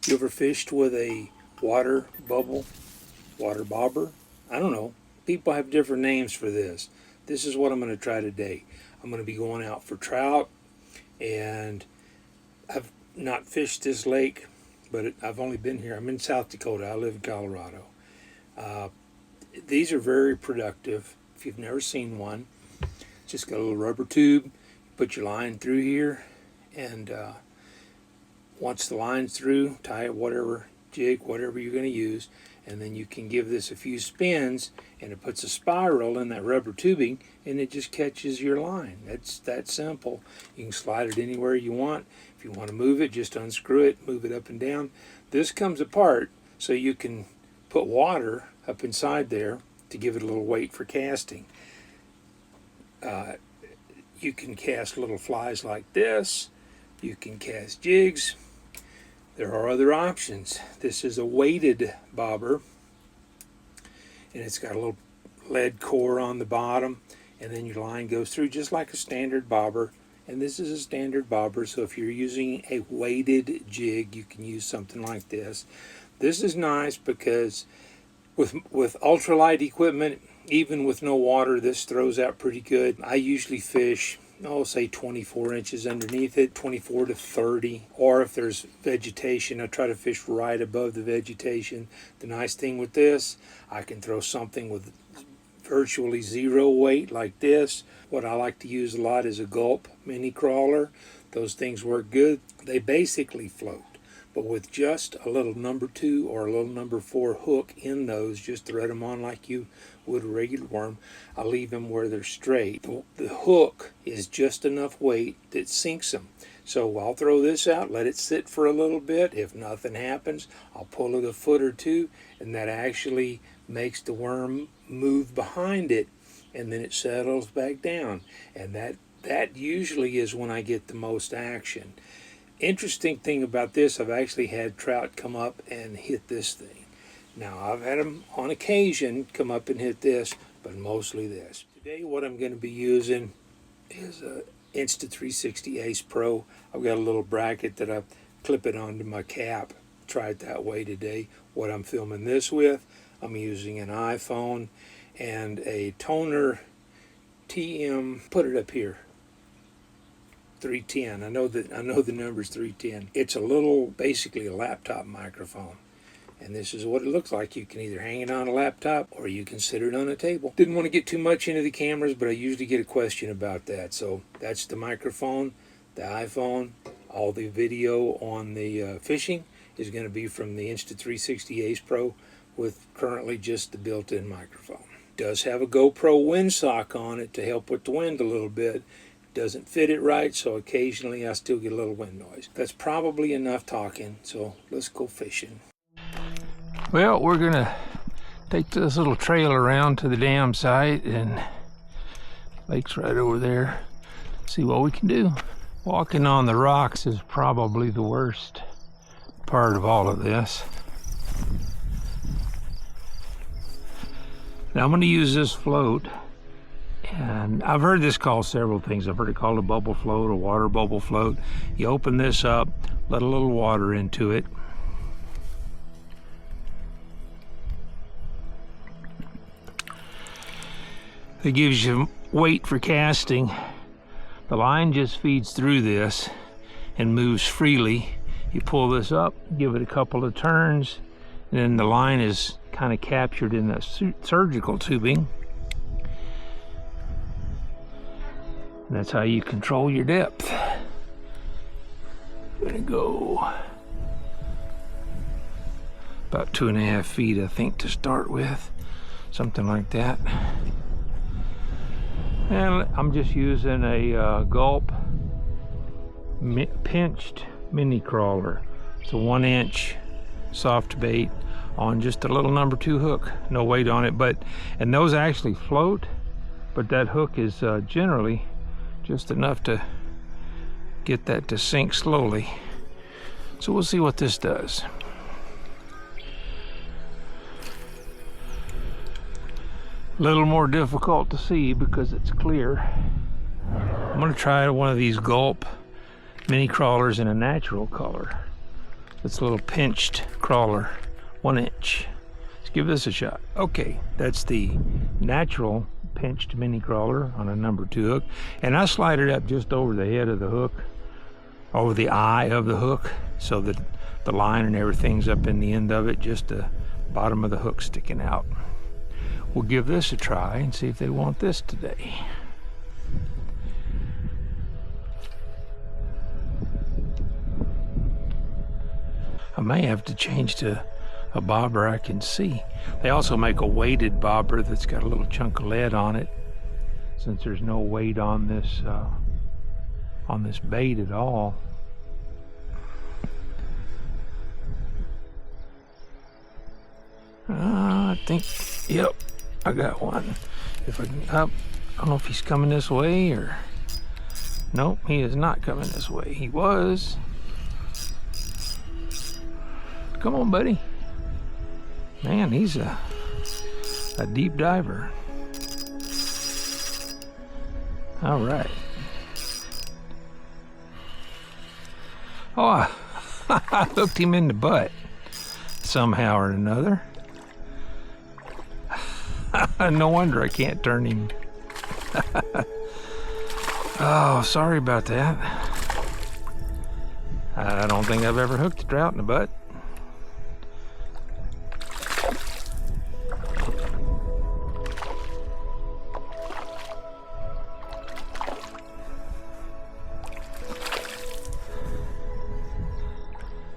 You ever fished with a water bobber? I don't know. People have different names for this. This is what I'm going to try today. I'm going to be going out for trout, and I've not fished this lake, but I've only been here. I'm in South Dakota. I live in Colorado. These are very productive. If you've never seen one, just got a little rubber tube. Put your line through here, and once the line's through, tie it whatever jig, whatever you're going to use, and then you can give this a few spins, and it puts a spiral in that rubber tubing, and it just catches your line. That's that simple. You can slide it anywhere you want. If you want to move it, just unscrew it, move it up and down. This comes apart so you can put water up inside there to give it a little weight for casting. You can cast little flies like this. You can cast jigs. There are other options. This is a weighted bobber, and it's got a little lead core on the bottom, and then your line goes through just like a standard bobber. And this is a standard bobber, so if you're using a weighted jig, you can use something like this. This is nice because with ultralight equipment, even with no water, this throws out pretty good. I usually fish, say 24 inches underneath it, 24 to 30. Or if there's vegetation, I try to fish right above the vegetation. The nice thing with this, I can throw something with virtually zero weight like this. What I like to use a lot is a gulp mini crawler. Those things work good. They basically float. But with just a little number 2 or a little number 4 hook in those, just thread them on like you would a regular worm. I leave them where they're straight. The hook is just enough weight that sinks them. So I'll throw this out, let it sit for a little bit. If nothing happens, I'll pull it a foot or two, and that actually makes the worm move behind it, and then it settles back down. And that usually is when I get the most action. Interesting thing about this, I've actually had trout come up and hit this thing. Now, I've had them on occasion come up and hit this, but mostly this. Today, what I'm going to be using is a Insta360 Ace Pro. I've got a little bracket that I clip it onto my cap. Try it that way today. What I'm filming this with, I'm using an iPhone and a Toner TM, put it up here, 310. I know the number's 310. It's a little, basically a laptop microphone. And this is what it looks like. You can either hang it on a laptop or you can sit it on a table. Didn't want to get too much into the cameras, but I usually get a question about that. So that's the microphone, the iPhone. All the video on the fishing is going to be from the Insta360 Ace Pro with currently just the built-in microphone. It does have a GoPro windsock on it to help with the wind a little bit. Doesn't fit it right, so occasionally I still get a little wind noise. That's probably enough talking, so let's go fishing. Well, we're gonna take this little trail around to the dam site, and lake's right over there. See what we can do. Walking on the rocks is probably the worst part of all of this. Now I'm gonna use this float. And I've heard this called several things. I've heard it called a bubble float, a water bubble float. You open this up, let a little water into it. It gives you weight for casting. The line just feeds through this and moves freely. You pull this up, give it a couple of turns, and then the line is kind of captured in the surgical tubing. And that's how you control your depth. I'm gonna go about 2.5 feet, I think, to start with, something like that. And I'm just using a gulp pinched mini crawler. It's a 1-inch soft bait on just a little number 2 hook. No weight on it, and those actually float, but that hook is generally just enough to get that to sink slowly. So we'll see what this does. A little more difficult to see because it's clear. I'm going to try one of these gulp mini crawlers in a natural color. It's a little pinched crawler, 1 inch. Let's give this a shot. Okay, that's the natural pinched mini crawler on a number 2 hook. And I slide it up just over the head of the hook, over the eye of the hook, so that the line and everything's up in the end of it, just the bottom of the hook sticking out. We'll give this a try and see if they want this today. I may have to change to a bobber I can see. They also make a weighted bobber that's got a little chunk of lead on it, since there's no weight on this bait at all. I think, yep, I got one. If I can up, I don't know if he's coming this way or, nope, he is not coming this way. He was. Come on, buddy. Man, he's a deep diver. All right. Oh, I hooked him in the butt somehow or another. No wonder I can't turn him. Oh, sorry about that. I don't think I've ever hooked a trout in the butt.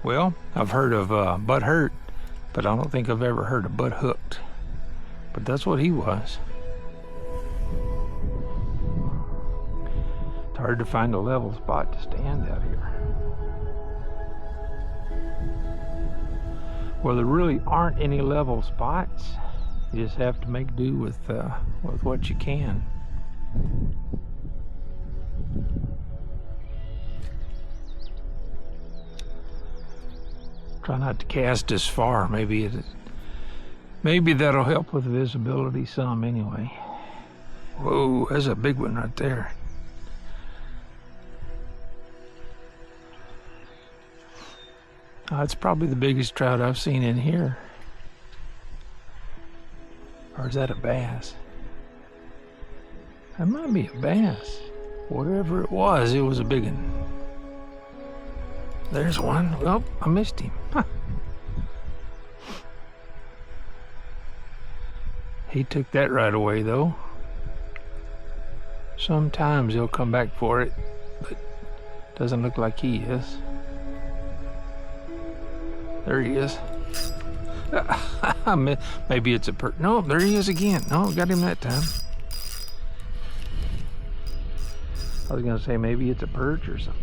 Well, I've heard of butt hurt, but I don't think I've ever heard of butt hooked. But that's what he was. It's hard to find a level spot to stand out here. Well, there really aren't any level spots. You just have to make do with what you can. Try not to cast as far. Maybe that'll help with visibility some anyway. Whoa, there's a big one right there. It's probably the biggest trout I've seen in here. Or is that a bass? That might be a bass. Whatever it was a big one. There's one. Oh, I missed him. Huh. He took that right away, though. Sometimes he'll come back for it, but doesn't look like he is. There he is. Maybe it's a perch. No, there he is again. No, got him that time. I was gonna say maybe it's a perch or something.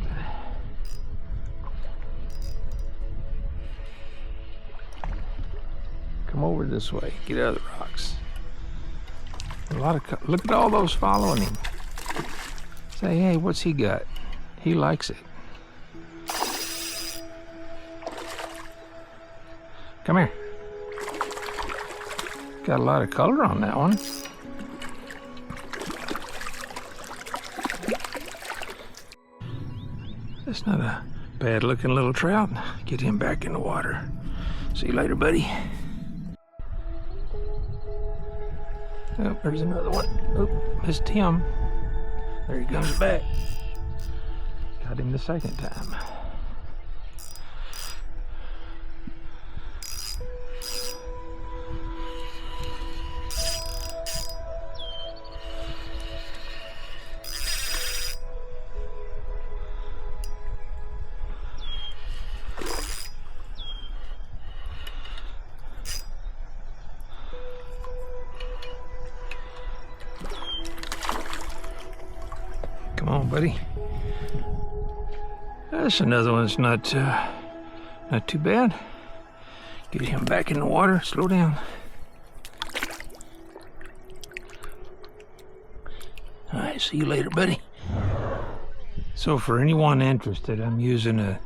Come over this way. Get out of the rocks. A lot of. Look at all those following him. Say, hey, what's he got? He likes it. Come here. Got a lot of color on that one. That's not a bad looking little trout. Get him back in the water. See you later, buddy. Oh, there's another one. Oh, missed him. There he comes back. Got him the second time. Come on, buddy. That's another one that's not too bad. Get him back in the water. Slow down. All right, see you later, buddy. So for anyone interested, I'm using a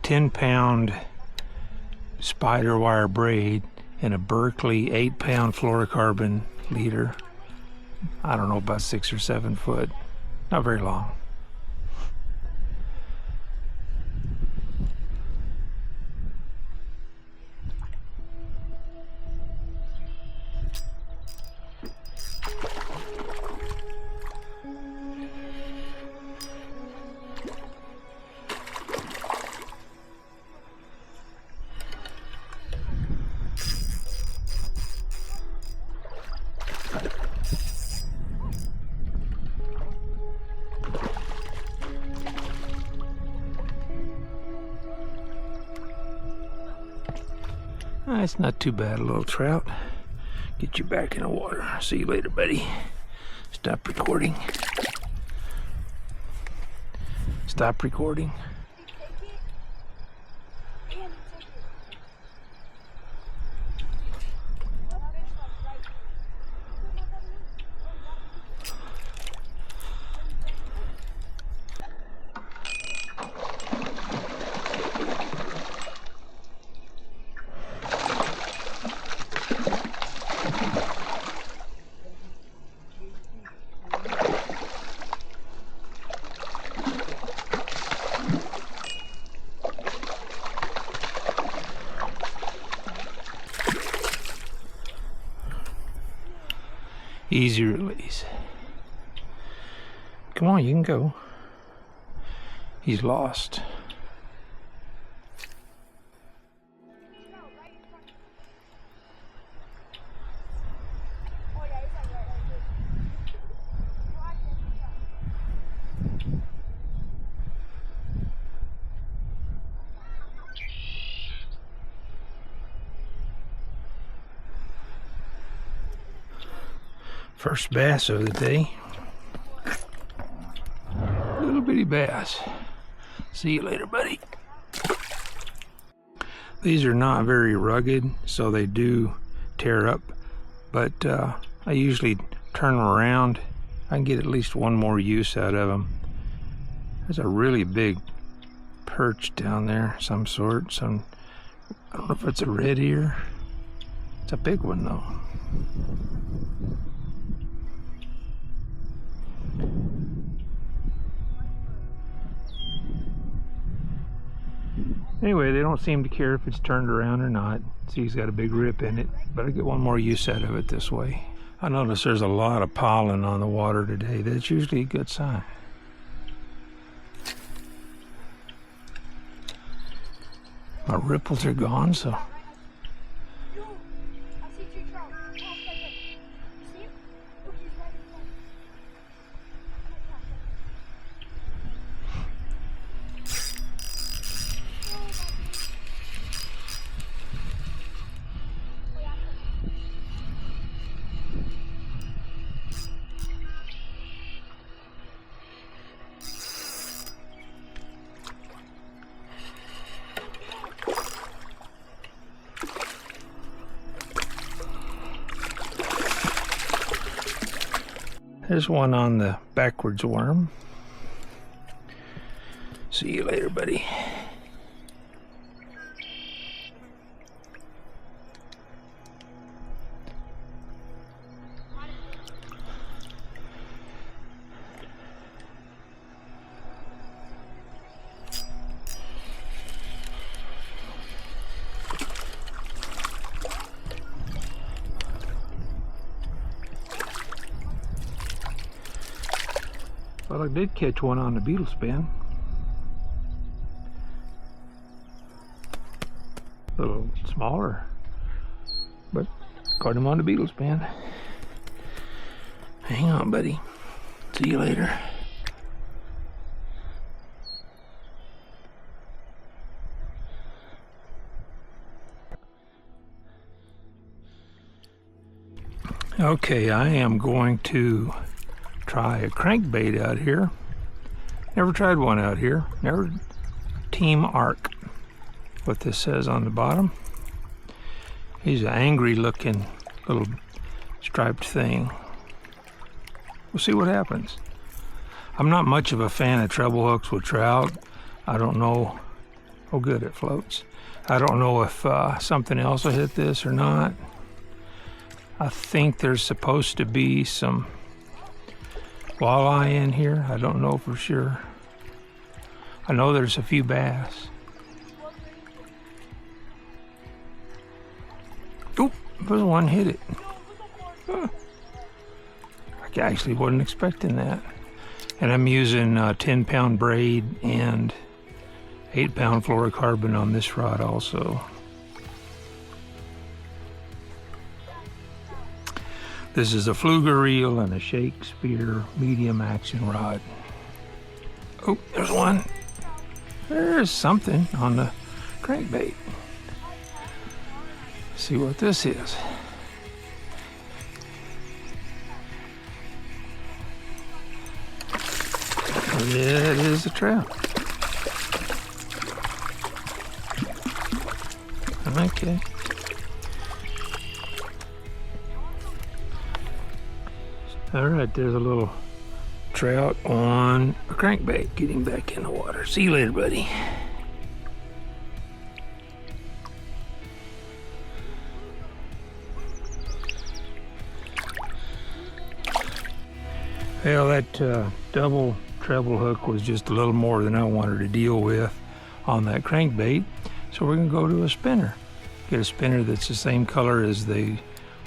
10-pound spider wire braid and a Berkeley 8-pound fluorocarbon leader. I don't know, about 6 or 7 foot. Not very long. It's not too bad, a little trout. Get you back in the water. See you later, buddy. Stop recording. Stop recording. Easy release. Come on, you can go. He's lost. First bass of the day. Little bitty bass. See you later, buddy. These are not very rugged, so they do tear up, but I usually turn them around. I can get at least one more use out of them. There's a really big perch down there, some sort. I don't know if it's a red ear. It's a big one though. Anyway, they don't seem to care if it's turned around or not. See, he's got a big rip in it, but I get one more use out of it this way. I notice there's a lot of pollen on the water today. That's usually a good sign. My ripples are gone, so. There's one on the backwards worm. See you later, buddy. Well, I did catch one on the beetle spin. A little smaller, but caught him on the beetle spin. Hang on, buddy. See you later. Okay, I am going to try a crankbait out here. Never tried one out here. Never. Team Arc. What this says on the bottom. He's an angry looking little striped thing. We'll see what happens. I'm not much of a fan of treble hooks with trout. I don't know. Oh good, it floats. I don't know if something else will hit this or not. I think there's supposed to be some walleye in here. I don't know for sure. I know there's a few bass. Oop, there's one hit it. Huh. I actually wasn't expecting that. And I'm using 10-pound braid and 8-pound fluorocarbon on this rod also. This is a Fluger reel and a Shakespeare medium action rod. Oh, there's one. There's something on the crankbait. See what this is. Yeah, it is a trout. Okay. All right, there's a little trout on a crankbait. Get him back in the water. See you later, buddy. Well, that double treble hook was just a little more than I wanted to deal with on that crankbait. So we're gonna go to a spinner. Get a spinner that's the same color as the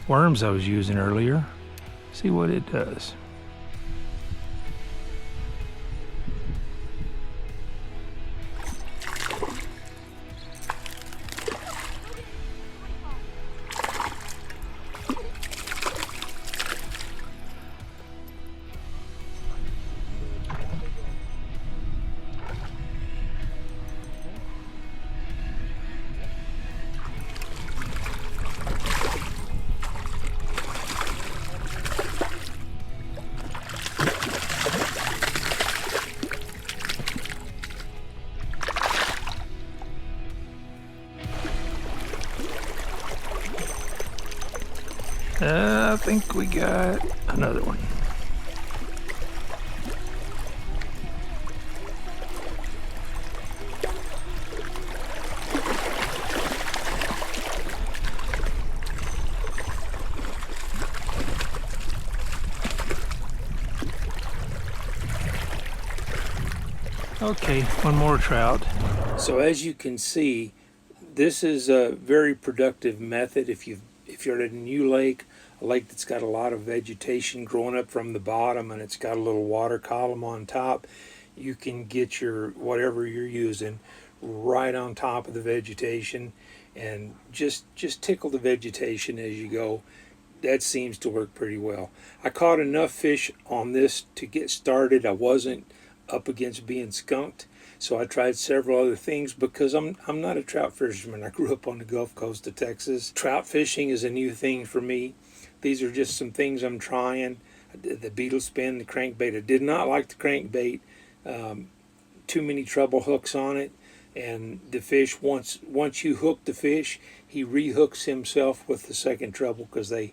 worms I was using earlier. See what it does. I think we got another one. Okay, one more trout. So as you can see, this is a very productive method if you're at a new lake, a lake that's got a lot of vegetation growing up from the bottom and it's got a little water column on top. You can get your whatever you're using right on top of the vegetation and just tickle the vegetation as you go. That seems to work pretty well. I caught enough fish on this to get started. I wasn't up against being skunked, so I tried several other things because I'm not a trout fisherman. I grew up on the Gulf Coast of Texas. Trout fishing is a new thing for me. These are just some things I'm trying. The beetle spin, the crankbait. I did not like the crankbait. Too many treble hooks on it, and the fish, once you hook the fish, he rehooks himself with the second treble because they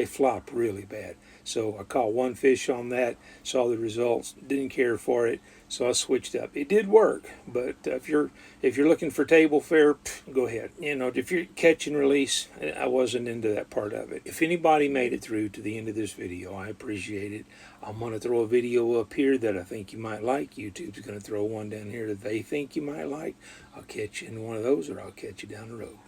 flop really bad. So I caught one fish on that, saw the results, didn't care for it, so I switched up. It did work, but if you're looking for table fare, go ahead. You know, if you're catch and release, I wasn't into that part of it. If anybody made it through to the end of this video, I appreciate it. I'm going to throw a video up here that I think you might like. YouTube's going to throw one down here that they think you might like. I'll catch you in one of those, or I'll catch you down the road.